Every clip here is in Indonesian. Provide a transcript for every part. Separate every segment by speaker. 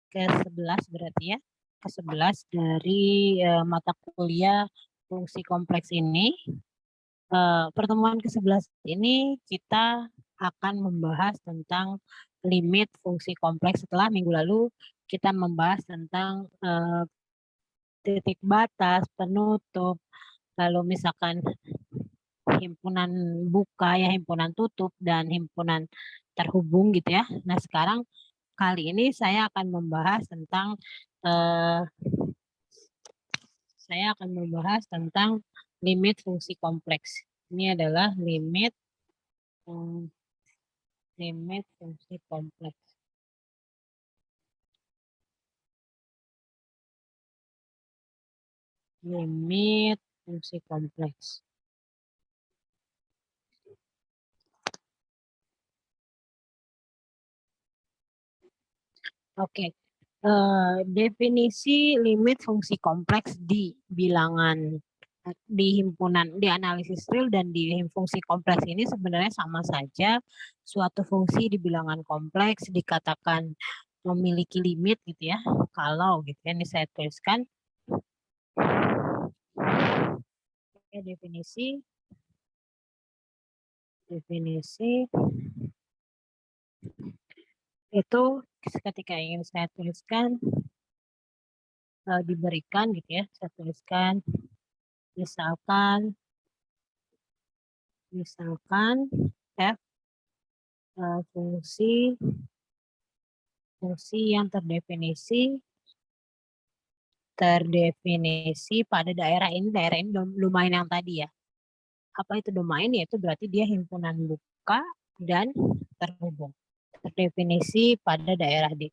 Speaker 1: ke-11 berarti ya. Ke-11 dari mata kuliah fungsi kompleks ini. Pertemuan ke-11 ini kita akan membahas tentang limit fungsi kompleks. Setelah minggu lalu kita membahas tentang titik batas, penutup, lalu misalkan himpunan buka ya, himpunan tutup, dan himpunan terhubung gitu ya. Nah sekarang kali ini saya akan membahas tentang limit fungsi kompleks. Ini adalah limit fungsi kompleks. Limit fungsi kompleks. Oke. Definisi limit fungsi kompleks di bilangan di himpunan di analisis real dan di fungsi kompleks ini sebenarnya sama saja. Suatu fungsi di bilangan kompleks dikatakan memiliki limit gitu ya. Kalau gitu ya, ini saya tuliskan. Oke, definisi itu ketika ingin saya tuliskan diberikan gitu ya, saya tuliskan misalkan f fungsi yang terdefinisi pada daerah ini domain yang tadi ya. Apa itu domain? Yaitu berarti dia himpunan buka dan terhubung. Terdefinisi pada daerah D.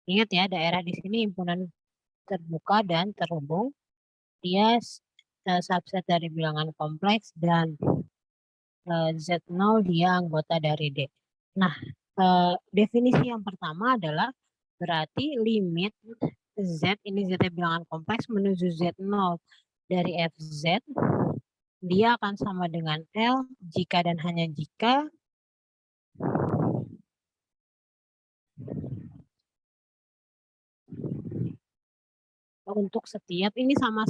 Speaker 1: Ingat ya, daerah di sini himpunan terbuka dan terhubung. Dia subset dari bilangan kompleks dan Z0 dia anggota dari D. Nah, definisi yang pertama adalah berarti limit Z, ini Z bilangan kompleks menuju Z0 dari FZ, dia akan sama dengan L jika dan hanya jika untuk setiap, ini sama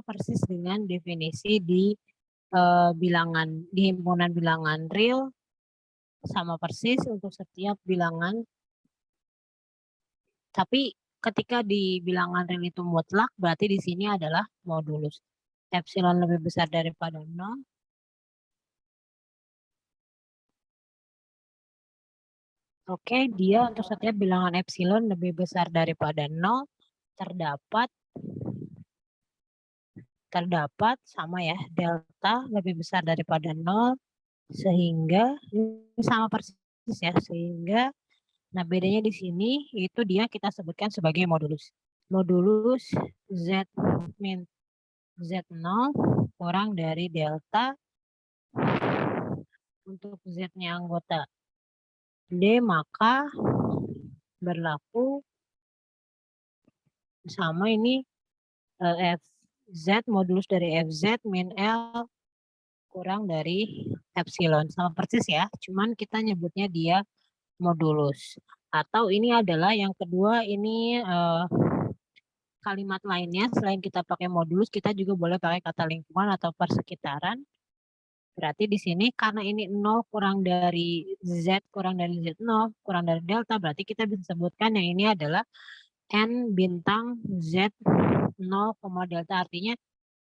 Speaker 1: persis dengan definisi di bilangan di himpunan bilangan real, sama persis untuk setiap bilangan. Tapi ketika di bilangan real itu mutlak, berarti di sini adalah modulus. Epsilon lebih besar daripada 0. Oke, dia untuk setiap bilangan epsilon lebih besar daripada 0, terdapat sama ya, delta lebih besar daripada 0, sehingga ini sama persis ya, sehingga nah bedanya di sini itu dia kita sebutkan sebagai modulus. Modulus Z min Z0 kurang dari delta untuk Z-nya anggota D, maka berlaku sama ini FZ, modulus dari FZ min L kurang dari epsilon. Sama persis ya, cuman kita nyebutnya dia modulus. Atau ini adalah yang kedua, ini kalimat lainnya selain kita pakai modulus, kita juga boleh pakai kata lingkungan atau persekitaran. Berarti di sini karena ini 0 kurang dari Z kurang dari Z0 kurang dari delta, berarti kita bisa sebutkan yang ini adalah N bintang Z 0, delta, artinya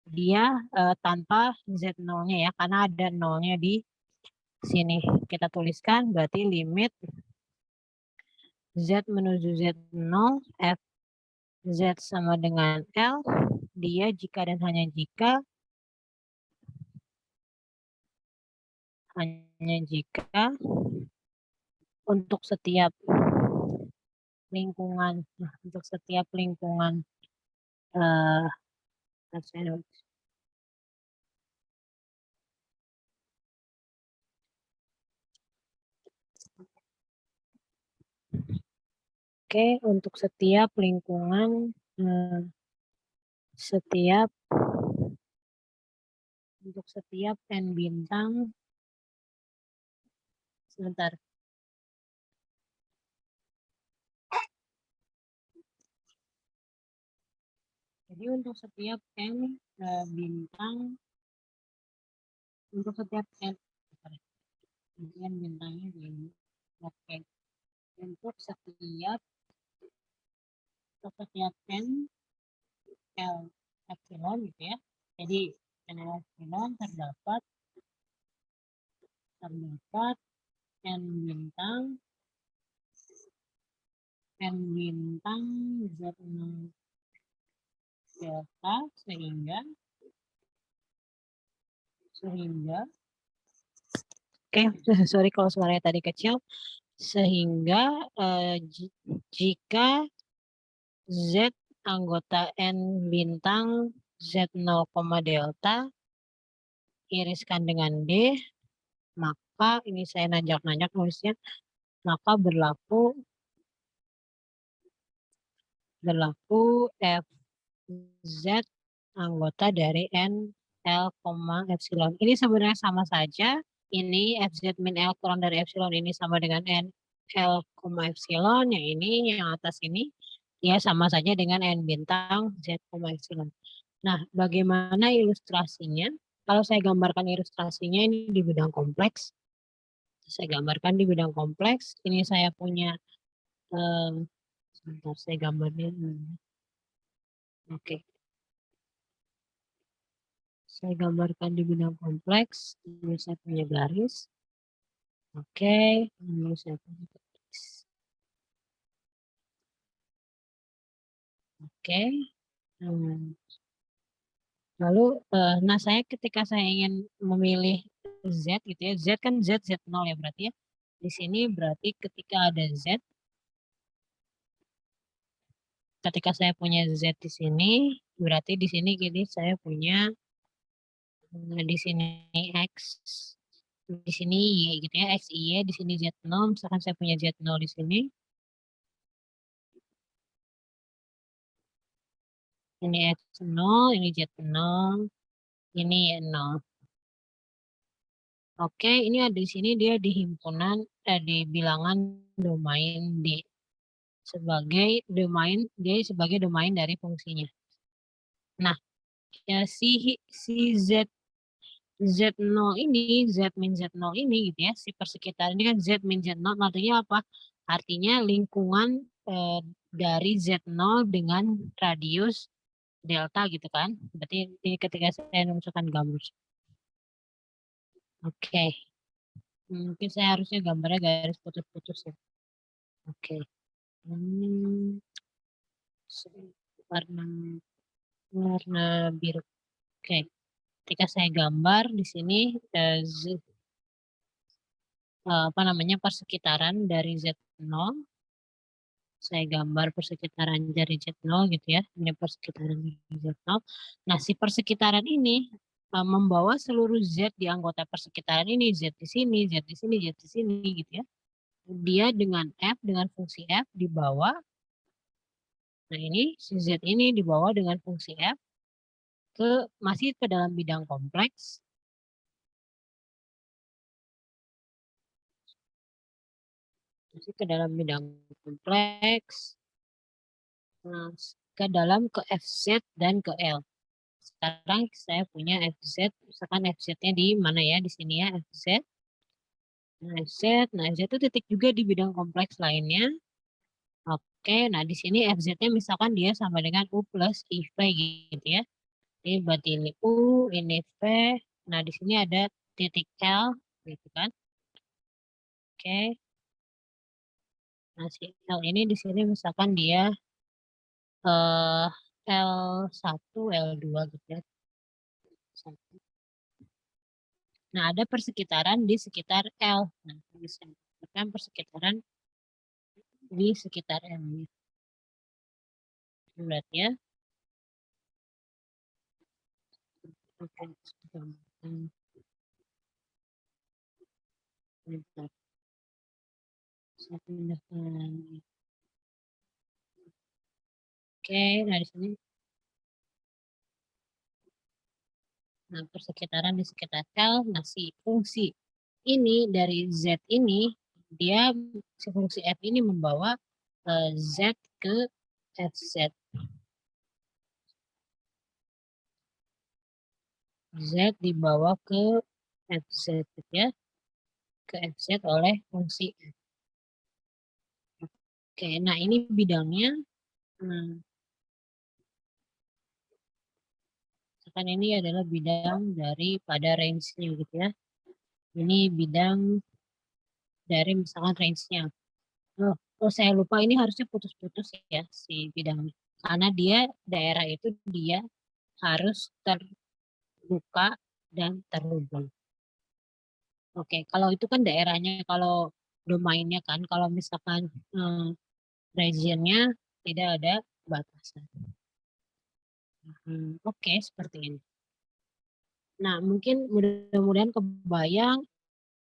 Speaker 1: dia tanpa Z0-nya ya, karena ada 0-nya di sini. Kita tuliskan berarti limit Z menuju Z0 F Z sama dengan L, dia jika dan hanya jika untuk setiap lingkungan, oke, untuk setiap lingkungan untuk setiap N bintang, sebentar, Jadi untuk setiap n bintang, untuk setiap n bintangnya ini, oke. Untuk setiap n L epsilon gitu ya. Jadi n epsilon terdapat n bintang Z0 delta sehingga oke, sorry kalau suaranya tadi kecil, sehingga jika Z anggota n bintang Z0, delta iriskan dengan D, maka ini saya nanjak-nanjak nulisnya, maka berlaku FZ anggota dari N, L, epsilon. Ini sebenarnya sama saja. Ini FZ min L kurang dari epsilon ini sama dengan N, L, epsilon. Yang ini, yang atas ini, ya sama saja dengan N bintang Z, epsilon. Nah, bagaimana ilustrasinya? Kalau saya gambarkan ilustrasinya ini di bidang kompleks. Saya gambarkan di bidang kompleks. Ini saya punya, sebentar saya gambarnya. Oke. Saya gambarkan di bidang kompleks. Ini saya punya garis. Oke. Ini saya punya garis. Oke. Lalu, nah saya ketika saya ingin memilih Z gitu ya, Z kan Z0 ya berarti ya. Di sini berarti ketika ada Z, ketika saya punya Z di sini, berarti di sini gini saya punya di sini X, di sini Y gitu ya, X, Y, di sini Z0, misalkan saya punya Z0 di sini. Ini X0, ini Z0, ini Y0. Oke, ini ada di sini dia di himpunan, di bilangan domain D. Sebagai domain, D sebagai domain dari fungsinya. Nah, ya si Z0 ini, Z min Z0 ini gitu ya, si persekitaran ini kan Z min Z0, artinya apa? Artinya lingkungan dari Z0 dengan radius delta gitu kan. Berarti ini ketika saya menunjukkan gambar. Oke. Mungkin saya harusnya gambarnya garis putus-putus ya. Oke. Warna biru. Oke. Ketika saya gambar di sini apa namanya persekitaran dari Z0. Saya gambar persekitaran dari Z0 gitu ya. Ini persekitaran dari Z0. Nah, si persekitaran ini membawa seluruh Z di anggota persekitaran ini, Z di sini, Z di sini, Z di sini gitu ya. Dia dengan F, dengan fungsi F dibawa. Nah, ini si Z ini dibawa dengan fungsi F masih ke dalam bidang kompleks. Masih ke dalam bidang kompleks. Nah, ke FZ dan ke L. Sekarang saya punya FZ, misalkan FZ-nya di mana ya? Di sini ya, FZ. Nah, FZ, nah FZ itu titik juga di bidang kompleks lainnya. Oke, nah di sini FZ-nya misalkan dia sama dengan U plus IV gitu ya. Ini berarti ini U, ini V. Nah, di sini ada titik L, gitu kan. Oke. Nah, si L ini di sini misalkan dia L1, L2 gitu ya. Nah, ada persekitaran di sekitar L. Nah, bisa dikatakan persekitaran di sekitar L. Berarti ya. Oke. Saya pindahkan. Oke, nah di sini. Nah, persekitaran di sekitar L. Nah, si fungsi ini dari Z ini, dia si fungsi F ini membawa Z ke FZ. Z dibawa ke FZ ya, ke FZ oleh fungsi F. Oke, nah ini bidangnya. Misalkan ini adalah bidang daripada range-nya gitu ya. Ini bidang dari misalkan range-nya. Oh, saya lupa ini harusnya putus-putus ya si bidangnya. Karena dia daerah itu dia harus terbuka dan terhubung. Oke, kalau itu kan daerahnya, kalau domainnya kan, kalau misalkan region-nya tidak ada batasan. Oke, seperti ini. Nah, mungkin mudah-mudahan kebayang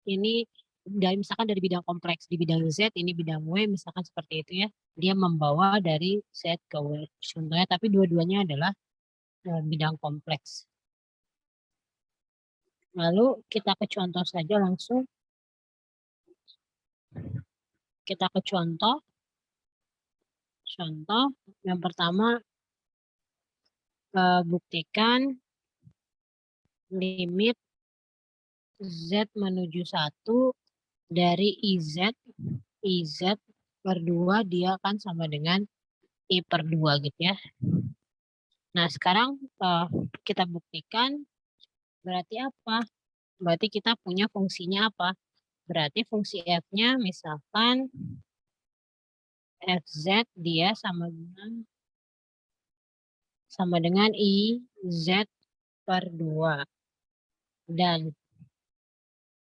Speaker 1: ini dari misalkan dari bidang kompleks di bidang Z, ini bidang W, misalkan seperti itu ya. Dia membawa dari Z ke W. Contohnya, tapi dua-duanya adalah bidang kompleks. Lalu kita ke contoh saja langsung. Kita ke contoh. Contoh yang pertama, buktikan limit Z menuju 1 dari IZ per 2 dia akan sama dengan I per 2 gitu ya. Nah sekarang kita buktikan berarti apa? Berarti kita punya fungsinya apa? Berarti fungsi F-nya misalkan FZ dia sama dengan IZ per 2. Dan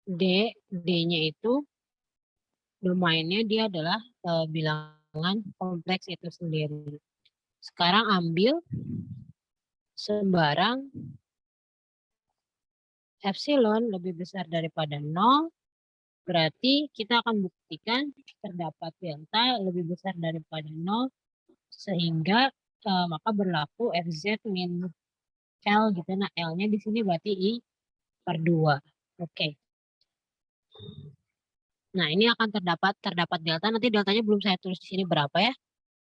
Speaker 1: D-nya itu domainnya dia adalah bilangan kompleks itu sendiri. Sekarang ambil sembarang epsilon lebih besar daripada 0, berarti kita akan buktikan terdapat delta lebih besar daripada 0, sehingga maka berlaku FZ min L gitu. Nah, L-nya di sini berarti I per 2. Oke. Nah, ini akan terdapat delta. Nanti deltanya belum saya tulis di sini berapa ya.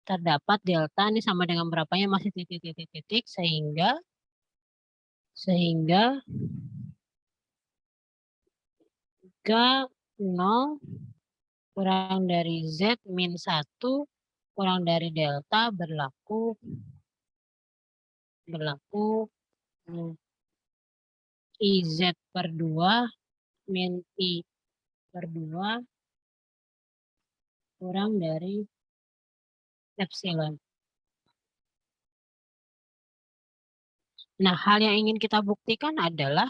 Speaker 1: Terdapat delta ini sama dengan berapanya masih titik-titik sehingga 0 kurang dari Z min 1 kurang dari delta berlaku IZ per 2 min I per 2 kurang dari epsilon. Nah, hal yang ingin kita buktikan adalah,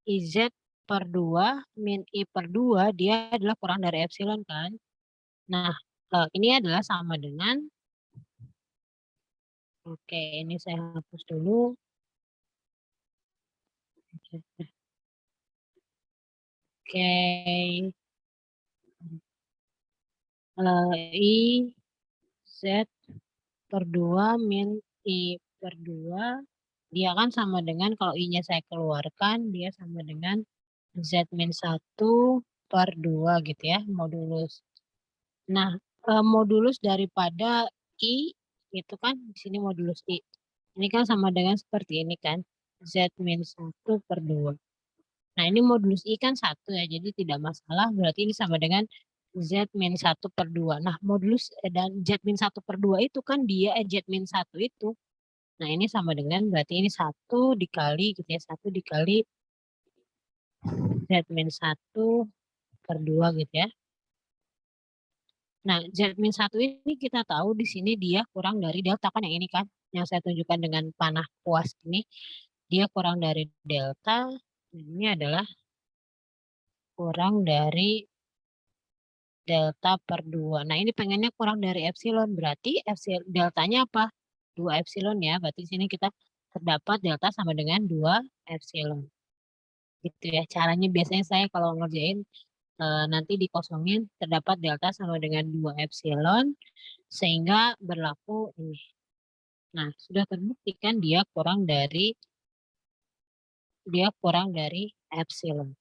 Speaker 1: IZ per 2 min I per 2 dia adalah kurang dari epsilon kan. Nah, ini adalah sama dengan, oke, ini saya hapus dulu. Oke. I Z per 2 min I per 2 dia kan sama dengan, kalau I-nya saya keluarkan, dia sama dengan Z min 1 per 2 gitu ya, modulus. Nah, modulus daripada I itu kan di sini modulus I. Ini kan sama dengan seperti ini kan, Z min 1 per 2. Nah, ini modulus I kan 1 ya, jadi tidak masalah. Berarti ini sama dengan Z min 1 per 2. Nah, modulus dan Z min 1 per 2 itu kan dia Z min 1 itu. Nah, ini sama dengan berarti ini 1 dikali gitu ya, 1 dikali Z min 1 per 2 gitu ya. Nah, Z min 1 ini kita tahu di sini dia kurang dari delta kan, yang ini kan, yang saya tunjukkan dengan panah kuas ini. Dia kurang dari delta, ini adalah kurang dari delta per 2. Nah, ini pengennya kurang dari epsilon, berarti deltanya apa? 2 epsilon ya, berarti di sini kita terdapat delta sama dengan 2 epsilon. Gitu ya, caranya biasanya saya kalau ngerjain nanti dikosongin terdapat delta sama dengan 2 epsilon, sehingga berlaku ini. Nah, sudah terbukti kan dia kurang dari epsilon.